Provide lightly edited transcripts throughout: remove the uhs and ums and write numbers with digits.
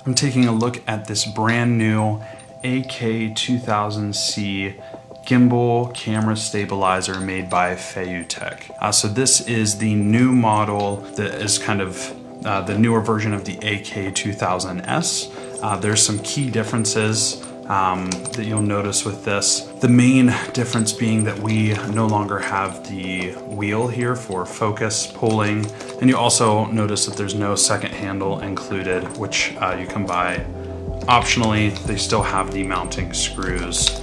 I'm taking a look at this brand new AK2000C Gimbal camera stabilizer made by FeiyuTech. So this is the new model that is kind of the newer version of the AK2000S. There's some key differences that you'll notice with this. The main difference being that we no longer have the wheel here for focus pulling, and you also notice that there's no second handle included, which you can buy optionally. They still have the mounting screws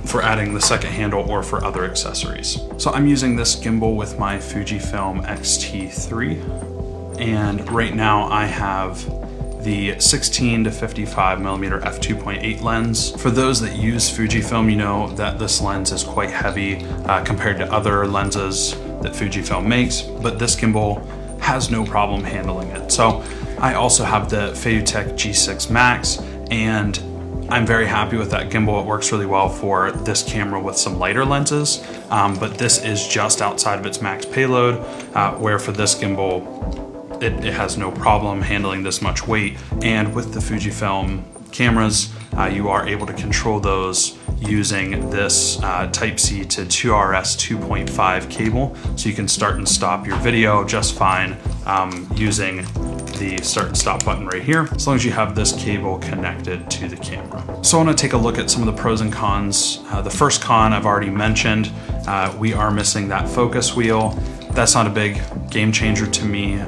for adding the second handle or for other accessories. So I'm using this gimbal with my Fujifilm X-T3, and right now I have the 16 to 55 millimeter f2.8 lens. For those that use Fujifilm, you know that this lens is quite heavy compared to other lenses that Fujifilm makes, but this gimbal has no problem handling it. So I also have the FeiyuTech G6 Max, and I'm very happy with that gimbal. It works really well for this camera with some lighter lenses, but this is just outside of its max payload, where for this gimbal, it has no problem handling this much weight. And with the Fujifilm cameras, you are able to control those using this Type-C to 2RS 2.5 cable. So you can start and stop your video just fine using the start and stop button right here, as long as you have this cable connected to the camera. So I want to take a look at some of the pros and cons. The first con I've already mentioned. We are missing that focus wheel. That's not a big game changer to me,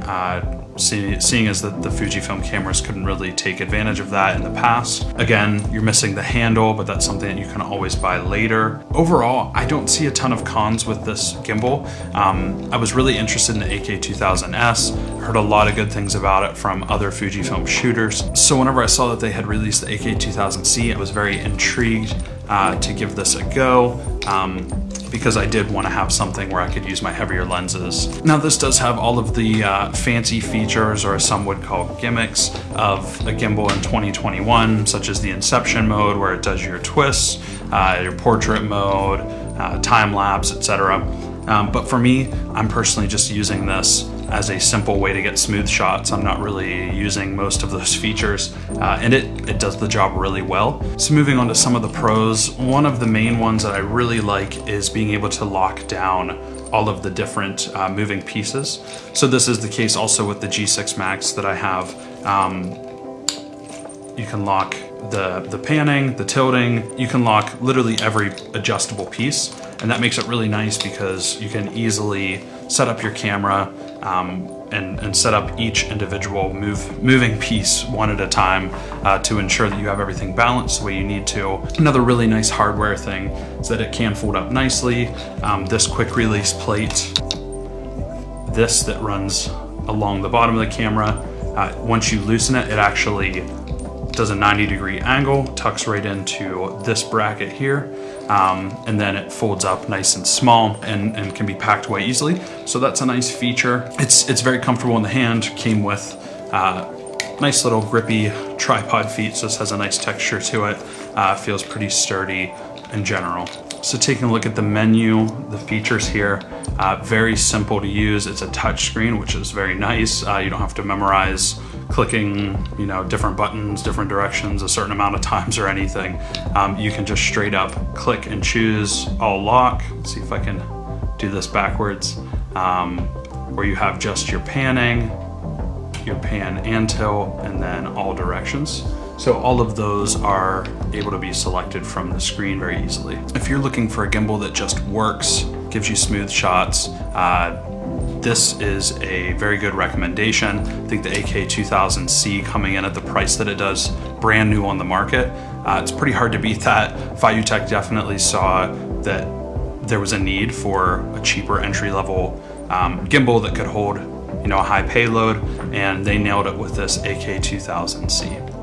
seeing as that the Fujifilm cameras couldn't really take advantage of that in the past. Again, you're missing the handle, but that's something that you can always buy later. Overall, I don't see a ton of cons with this gimbal. I was really interested in the AK2000S. Heard a lot of good things about it from other Fujifilm shooters. So whenever I saw that they had released the AK2000C, I was very intrigued to give this a go. Because I did want to have something where I could use my heavier lenses. Now this does have all of the fancy features, or as some would call gimmicks, of a gimbal in 2021, such as the inception mode where it does your twists, your portrait mode, time lapse, etc. But for me, I'm personally just using this as a simple way to get smooth shots. I'm not really using most of those features, and it does the job really well. So moving on to some of the pros, one of the main ones that I really like is being able to lock down all of the different moving pieces. So this is the case also with the G6 Max that I have. You can lock the panning, the tilting, you can lock literally every adjustable piece, and that makes it really nice because you can easily set up your camera and set up each individual moving piece one at a time to ensure that you have everything balanced the way you need to. Another really nice hardware thing is that it can fold up nicely. This quick release plate, this that runs along the bottom of the camera, once you loosen it, it actually does a 90-degree angle, tucks right into this bracket here, and then it folds up nice and small and can be packed away easily. So that's a nice feature. It's very comfortable in the hand. Came with nice little grippy tripod feet, so this has a nice texture to it. Feels pretty sturdy in general. So taking a look at the menu, the features here, very simple to use. It's a touch screen, which is very nice. You don't have to memorize clicking, different buttons, different directions a certain amount of times or anything. You can just straight up click and choose all lock. Let's see if I can do this backwards, where you have just your panning, your pan and tilt, and then all directions. So all of those are able to be selected from the screen very easily. If you're looking for a gimbal that just works, gives you smooth shots, this is a very good recommendation. I think the AK2000C coming in at the price that it does, brand new on the market, it's pretty hard to beat that. FeiyuTech definitely saw that there was a need for a cheaper entry-level gimbal that could hold a high payload, and they nailed it with this AK2000C.